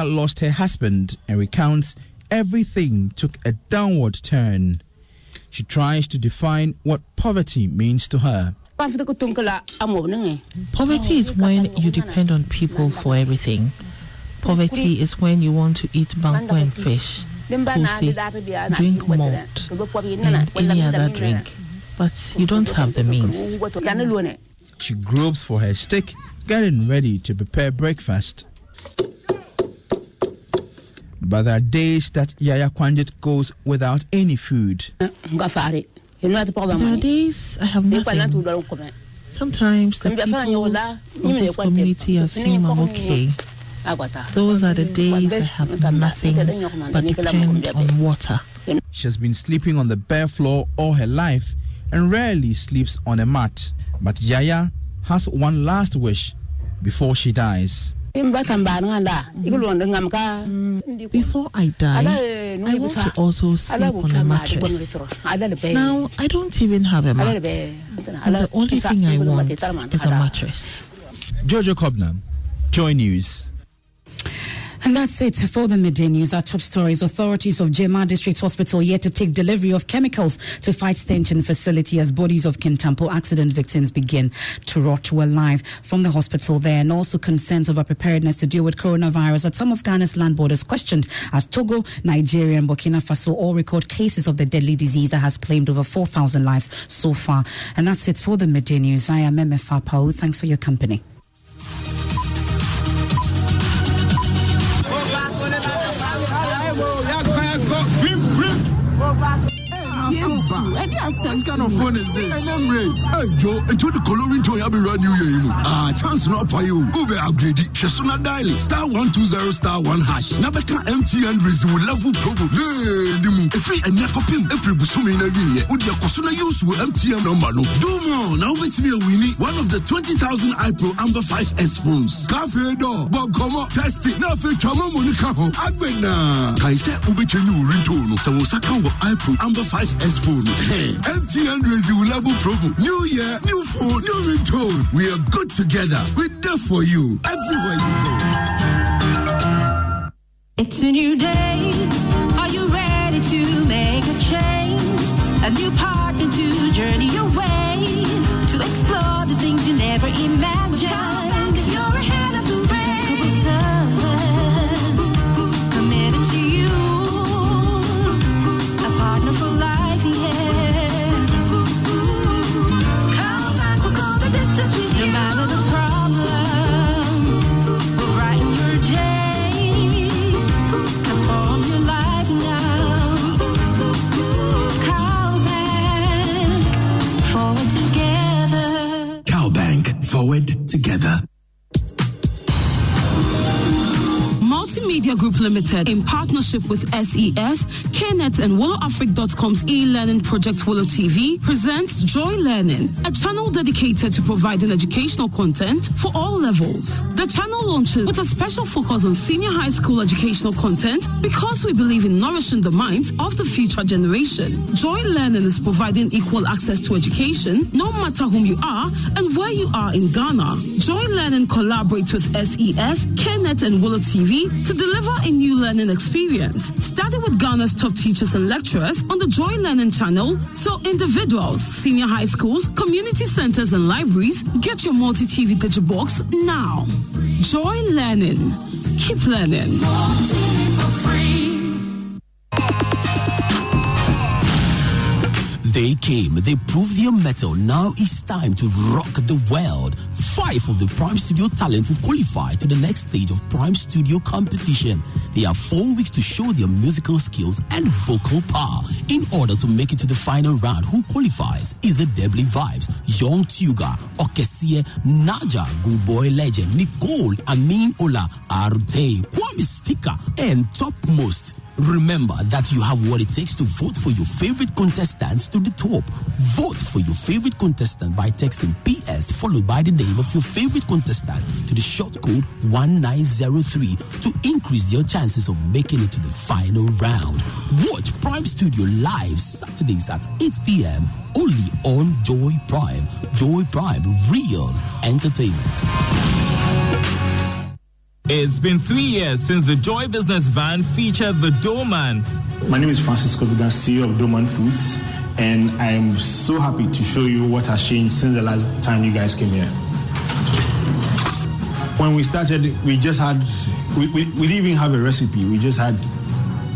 Yaya lost her husband and recounts everything took a downward turn. She tries to define what poverty means to her. Poverty is when you depend on people for everything. Poverty is when you want to eat banku and fish, pussy, drink malt, and any other drink, but you don't have the means. She gropes for her stick, getting ready to prepare breakfast. But there are days that Yaya Kwanjit goes without any food. There are days I have nothing. Sometimes the people of this community assume I'm okay. Those are the days I have nothing but depend on water. She has been sleeping on the bare floor all her life and rarely sleeps on a mat. But Yaya has one last wish before she dies. Before I die, I want to also sleep on a mattress. Now, I don't even have a mat. And the only thing I want is a mattress. Jojo Kobna, Joy News. And that's it for the midday news. Our top stories: authorities of Jema District Hospital yet to take delivery of chemicals to fight stench in facility as bodies of Kintampo accident victims begin to rot. We're live from the hospital there, and also concerns over preparedness to deal with coronavirus at some of Ghana's land borders questioned as Togo, Nigeria, and Burkina Faso all record cases of the deadly disease that has claimed over 4,000 lives so far. And that's it for the midday news. I am Emefa Pau. Thanks for your company. What kind of phone is this? Hey, Joe, into the coloring toy, I'll be running you. Chance not for you. Go be upgraded. Shasuna dial *120*1#. Nabeka MTN Resume level program. Hey, free and Nakopim, every Busumi in a year. Would your Kosuna use with MTN number? Do more. Now it's me a winnie. One of the 20,000 iPro Amber 5S phones. Cafe door. But come on, test it. Now for Chama Monica. Agbena. Kaise Ubechenu Rintono. So Saka iPro Amber 5S phone. Hey, MTN Resume level program. New year, new phone, new ringtone. We are good together. We're there for you everywhere you go. It's a new day. Are you ready to make a change? A new partner to journey your way, to explore the things you never imagined. You're ahead of the race. Committed to you. A partner for life, yeah. Come back, we'll go the distance with you. No matter the problem, we'll brighten your day. Transform your life now. Cowbank, forward together. Cowbank, forward together. Multimedia Group Limited, in partnership with SES, KNET, and WillowAfric.com's e-learning project Willow TV, presents Joy Learning, a channel dedicated to providing educational content for all levels. The channel launches with a special focus on senior high school educational content because we believe in nourishing the minds of the future generation. Joy Learning is providing equal access to education, no matter whom you are and where you are in Ghana. Joy Learning collaborates with SES, KNET, and Willow TV to deliver a new learning experience. Study with Ghana's top teachers and lecturers on the Joy Learning channel, so individuals, senior high schools, community centers, and libraries get your multi-TV digibox now. Joy Learning. Keep learning. They came, they proved their mettle. Now it's time to rock the world. 5 of the Prime Studio talent will qualify to the next stage of Prime Studio competition. They have 4 weeks to show their musical skills and vocal power. In order to make it to the final round, who qualifies is the Debly Vibes, Young Tuga, Okesie, Naja, Good Boy Legend, Nicole, Amin Ola, Arte, Kwame Sticker, and topmost. Remember that you have what it takes to vote for your favorite contestants to the top. Vote for your favorite contestant by texting PS followed by the name of your favorite contestant to the short code 1903 to increase your chances of making it to the final round. Watch Prime Studio live Saturdays at 8 p.m. only on Joy Prime. Joy Prime, real entertainment. It's been 3 years since the Joy Business van featured the Doorman. My name is Francisco Dugan, CEO of Doorman Foods, and I am so happy to show you what has changed since the last time you guys came here. When we started, we just had, we didn't even have a recipe. We just had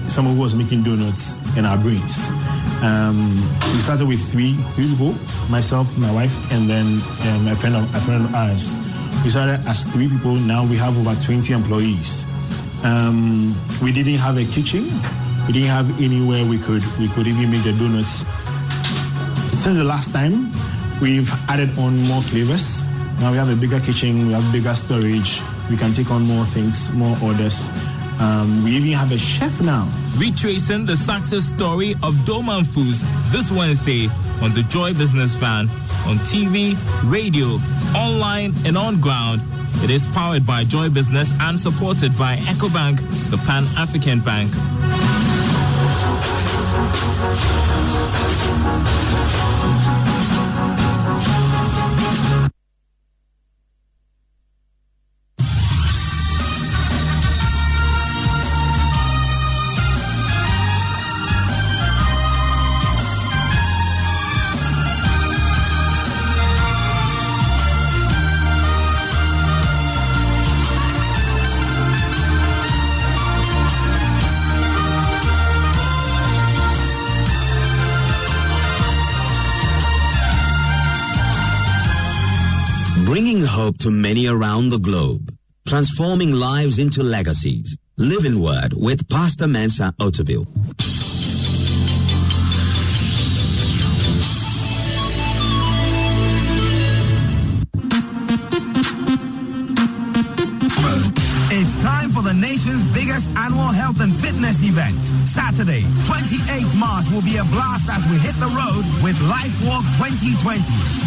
someone who was making donuts in our brains. We started with three people, myself, my wife, and then a friend of ours. We started as 3 people. Now we have over 20 employees. We didn't have a kitchen. We didn't have anywhere we could even make the donuts. Since the last time, we've added on more flavors. Now we have a bigger kitchen. We have bigger storage. We can take on more things, more orders. We even have a chef now. Retracing the success story of Doorman Foods this Wednesday on the Joy Business Van, on TV, radio, online, and on ground. It is powered by Joy Business and supported by EcoBank, the Pan-African Bank. Bringing hope to many around the globe, transforming lives into legacies. Living Word with Pastor Mensa Otabil. It's time for the nation's biggest annual health and fitness event. Saturday, 28th March will be a blast as we hit the road with Life Walk 2020.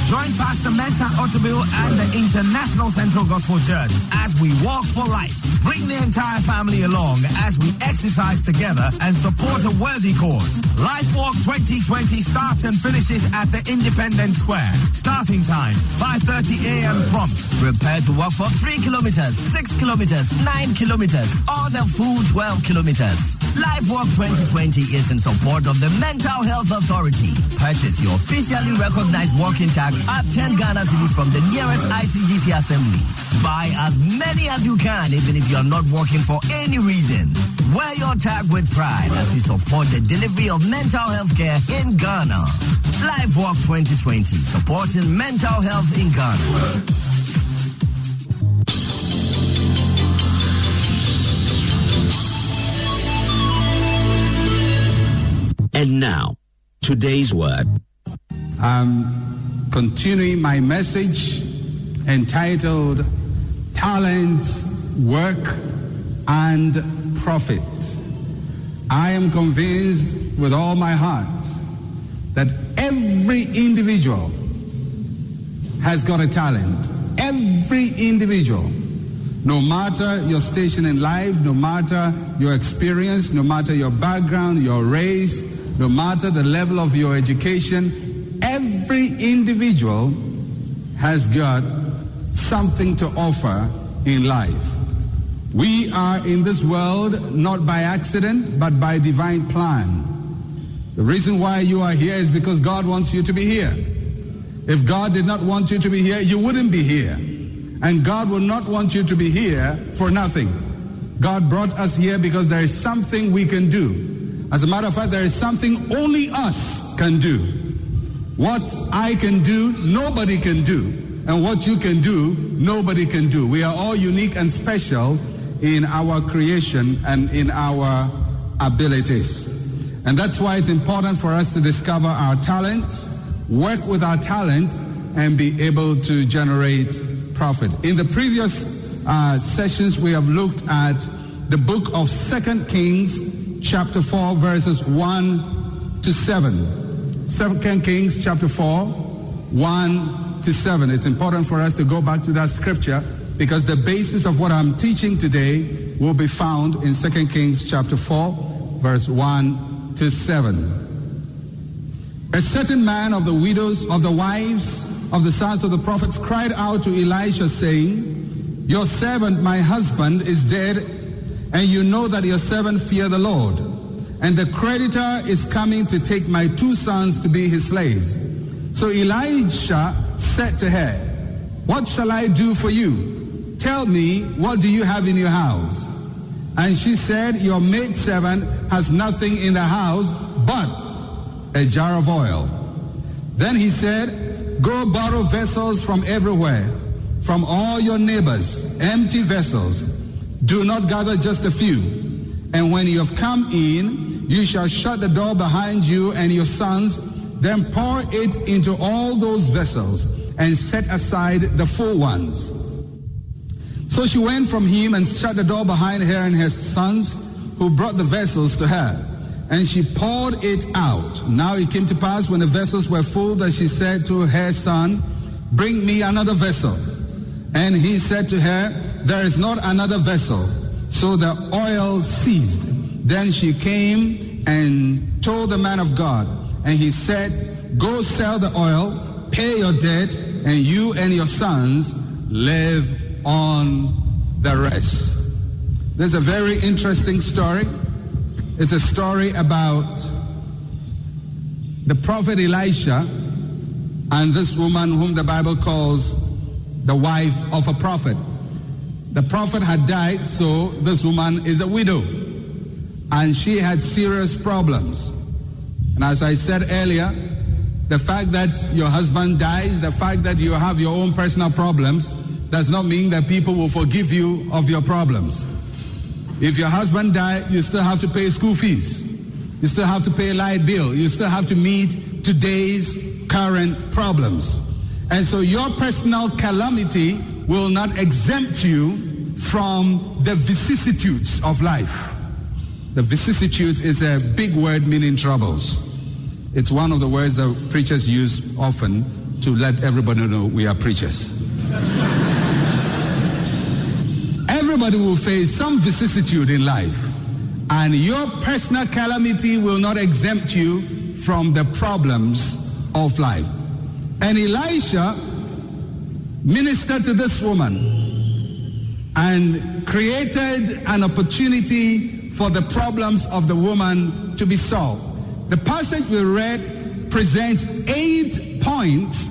Join Pastor Mensa Otabil and the International Central Gospel Church as we walk for life. Bring the entire family along as we exercise together and support a worthy cause. Life Walk 2020 starts and finishes at the Independence Square. Starting time, 5:30 a.m. prompt. Prepare to walk for 3 kilometers, 6 kilometers, 9 kilometers, or the full 12 kilometers. Life Walk 2020 is in support of the Mental Health Authority. Purchase your officially recognized walking tag at 10 Ghana cedis from the nearest ICGC assembly. Buy as many as you can, even if you are not walking for any reason. Wear your tag with pride as you support the delivery of mental health care in Ghana. Life Walk 2020, supporting mental health in Ghana. And now, today's word. I'm continuing my message entitled Talents, Work, and Profit. I am convinced with all my heart that every individual has got a talent. Every individual. No matter your station in life, no matter your experience, no matter your background, your race, no matter the level of your education, every individual has got something to offer in life. We are in this world not by accident, but by divine plan. The reason why you are here is because God wants you to be here. If God did not want you to be here, you wouldn't be here. And God will not want you to be here for nothing. God brought us here because there is something we can do. As a matter of fact, there is something only us can do. What I can do, nobody can do. And what you can do, nobody can do. We are all unique and special in our creation and in our abilities. And that's why it's important for us to discover our talents, work with our talents, and be able to generate profit. In the previous sessions, we have looked at the book of 2 Kings, chapter 4, verses 1 to 7. 2 Kings, chapter 4, 1 to 7. It's important for us to go back to that scripture because the basis of what I'm teaching today will be found in 2 Kings, chapter 4, verse 1 to 7. A certain man of the widows, of the wives of the sons of the prophets cried out to Elisha, saying, Your servant, my husband, is dead, and you know that your servant fear the Lord. And the creditor is coming to take my 2 sons to be his slaves. So Elisha said to her, what shall I do for you? Tell me, what do you have in your house? And she said, your maidservant has nothing in the house but a jar of oil. Then he said, go borrow vessels from everywhere, from all your neighbors, empty vessels. Do not gather just a few. And when you have come in, you shall shut the door behind you and your sons, then pour it into all those vessels and set aside the full ones. So she went from him and shut the door behind her and her sons, who brought the vessels to her. And she poured it out. Now it came to pass when the vessels were full that she said to her son, bring me another vessel. And he said to her, there is not another vessel. So the oil ceased. Then she came and told the man of God. And he said, go sell the oil, pay your debt, and you and your sons live on the rest. There's a very interesting story. It's a story about the prophet Elisha and this woman whom the Bible calls the wife of a prophet. The prophet had died, so this woman is a widow. And she had serious problems. And as I said earlier, the fact that your husband dies, the fact that you have your own personal problems, does not mean that people will forgive you of your problems. If your husband died, you still have to pay school fees. You still have to pay a light bill. You still have to meet today's current problems. And so your personal calamity will not exempt you from the vicissitudes of life. The vicissitudes is a big word meaning troubles. It's one of the words that preachers use often to let everybody know we are preachers. Everybody will face some vicissitude in life, and your personal calamity will not exempt you from the problems of life. And Elisha ministered to this woman and created an opportunity for the problems of the woman to be solved. The passage we read presents 8 points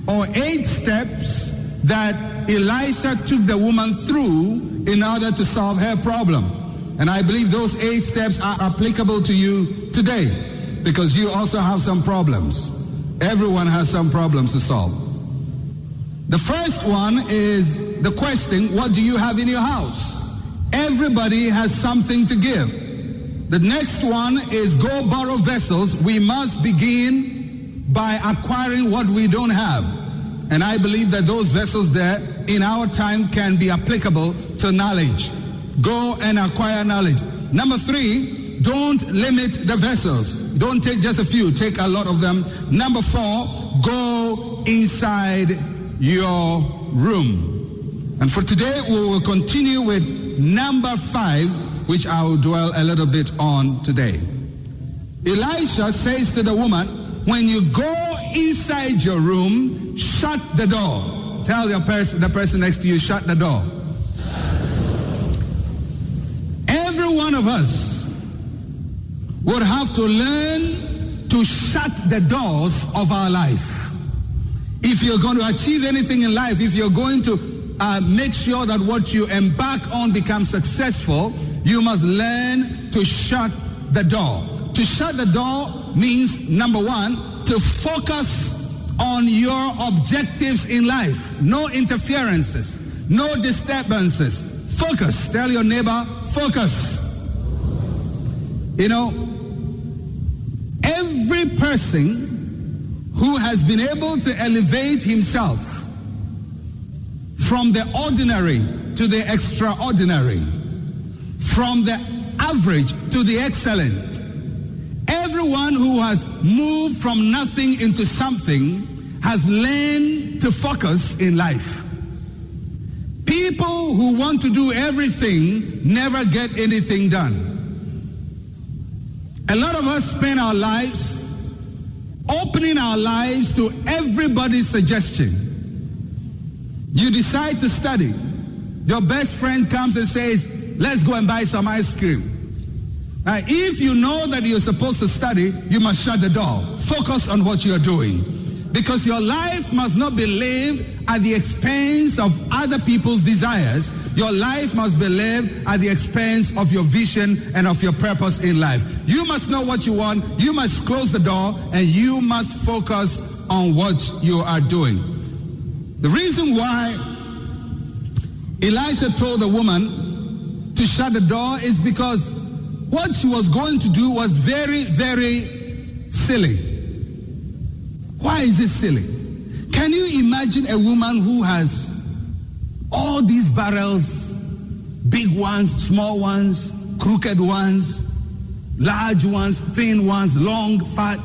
or 8 steps that Elisha took the woman through in order to solve her problem. And I believe those 8 steps are applicable to you today, because you also have some problems. Everyone has some problems to solve. The first one is the question, what do you have in your house? Everybody has something to give. The next one is go borrow vessels. We must begin by acquiring what we don't have. And I believe that those vessels there in our time can be applicable to knowledge. Go and acquire knowledge. Number 3, don't limit the vessels. Don't take just a few, take a lot of them. Number 4, go inside your room. And for today, we will continue with number 5, which I will dwell a little bit on today. Elisha says to the woman, when you go inside your room, shut the door. Tell the person next to you, shut the door. Every one of us would have to learn to shut the doors of our life. If you're going to achieve anything in life, if you're going to make sure that what you embark on becomes successful, you must learn to shut the door. To shut the door means, number 1, to focus on your objectives in life. No interferences, no disturbances. Focus. Tell your neighbor, focus. You know, every person who has been able to elevate himself from the ordinary to the extraordinary, from the average to the excellent, everyone who has moved from nothing into something has learned to focus in life. People who want to do everything never get anything done. A lot of us spend our lives opening our lives to everybody's suggestion. You decide to study. Your best friend comes and says, let's go and buy some ice cream. Now, if you know that you're supposed to study, you must shut the door. Focus on what you're doing. Because your life must not be lived at the expense of other people's desires. Your life must be lived at the expense of your vision and of your purpose in life. You must know what you want. You must close the door, and you must focus on what you are doing. The reason why Elisha told the woman to shut the door is because what she was going to do was very, very silly. Why is it silly? Can you imagine a woman who has all these barrels, big ones, small ones, crooked ones, large ones, thin ones, long, fat,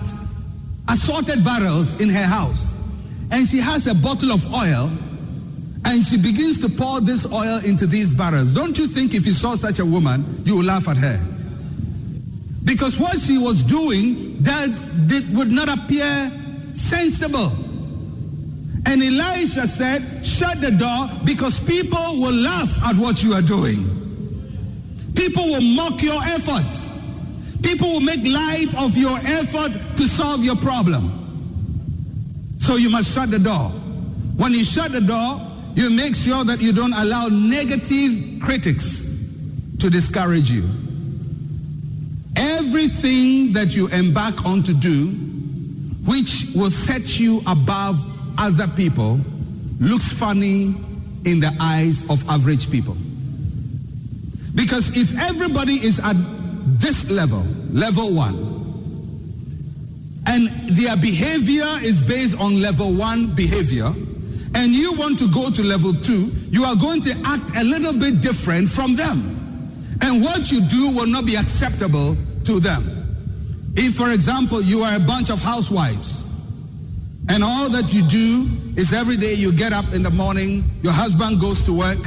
assorted barrels in her house? And she has a bottle of oil, and she begins to pour this oil into these barrels. Don't you think if you saw such a woman, you would laugh at her? Because what she was doing would not appear sensible. And Elisha said, shut the door, because people will laugh at what you are doing. People will mock your effort. People will make light of your effort to solve your problem. So you must shut the door. When you shut the door, you make sure that you don't allow negative critics to discourage you. Everything that you embark on to do, which will set you above other people, looks funny in the eyes of average people. Because if everybody is at this level, level 1, and their behavior is based on level 1 behavior, and you want to go to level 2, you are going to act a little bit different from them. And what you do will not be acceptable to them. If, for example, you are a bunch of housewives, and all that you do is every day you get up in the morning, your husband goes to work,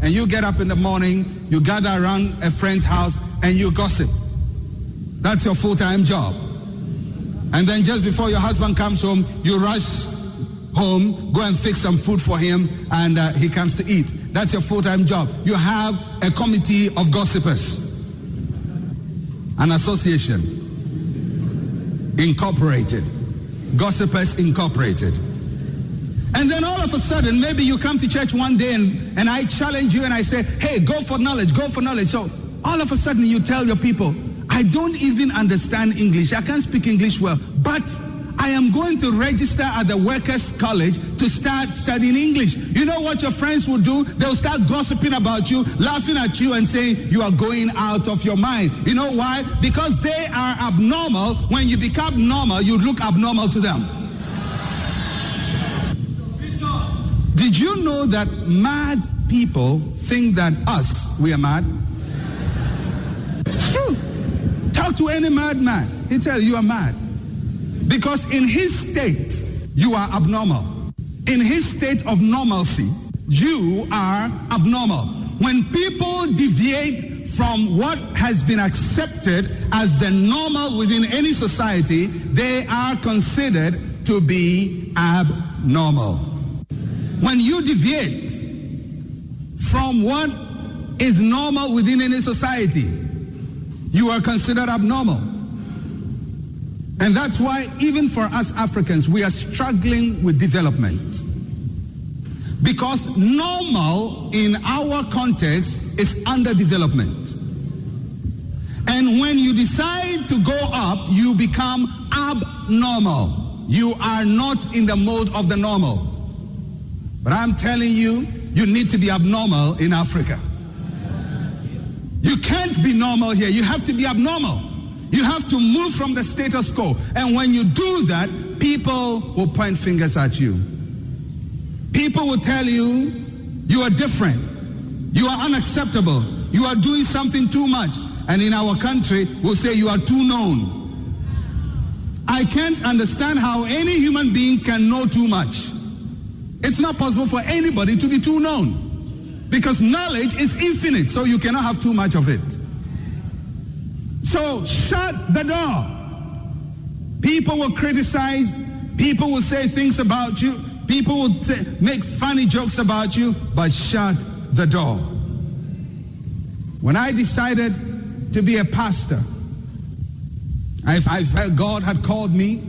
and you get up in the morning, you gather around a friend's house, and you gossip. That's your full-time job. And then just before your husband comes home, you rush home, go and fix some food for him, and he comes to eat. That's your full-time job. You have a committee of gossipers, an association incorporated, Gossipers Incorporated. And then all of a sudden, maybe you come to church one day and I challenge you and I say, hey, go for knowledge, go for knowledge. So all of a sudden you tell your people, I don't even understand English. I can't speak English well, but I am going to register at the Workers' College to start studying English. You know what your friends will do? They'll start gossiping about you, laughing at you and saying you are going out of your mind. You know why? Because they are abnormal. When you become normal, you look abnormal to them. Did you know that mad people think that we are mad? It's true. Talk to any madman. He'll tell you are mad. Because in his state, you are abnormal. In his state of normalcy, you are abnormal. When people deviate from what has been accepted as the normal within any society, they are considered to be abnormal. When you deviate from what is normal within any society, you are considered abnormal. And that's why even for us Africans, we are struggling with development. Because normal in our context is underdevelopment. And when you decide to go up, you become abnormal. You are not in the mode of the normal. But I'm telling you, you need to be abnormal in Africa. You can't be normal here. You have to be abnormal. You have to move from the status quo. And when you do that, people will point fingers at you. People will tell you, you are different. You are unacceptable. You are doing something too much. And in our country, we'll say you are too known. I can't understand how any human being can know too much. It's not possible for anybody to be too known. Because knowledge is infinite, so you cannot have too much of it. So shut the door. People will criticize. People will say things about you. People will make funny jokes about you. But shut the door. When I decided to be a pastor, I felt God had called me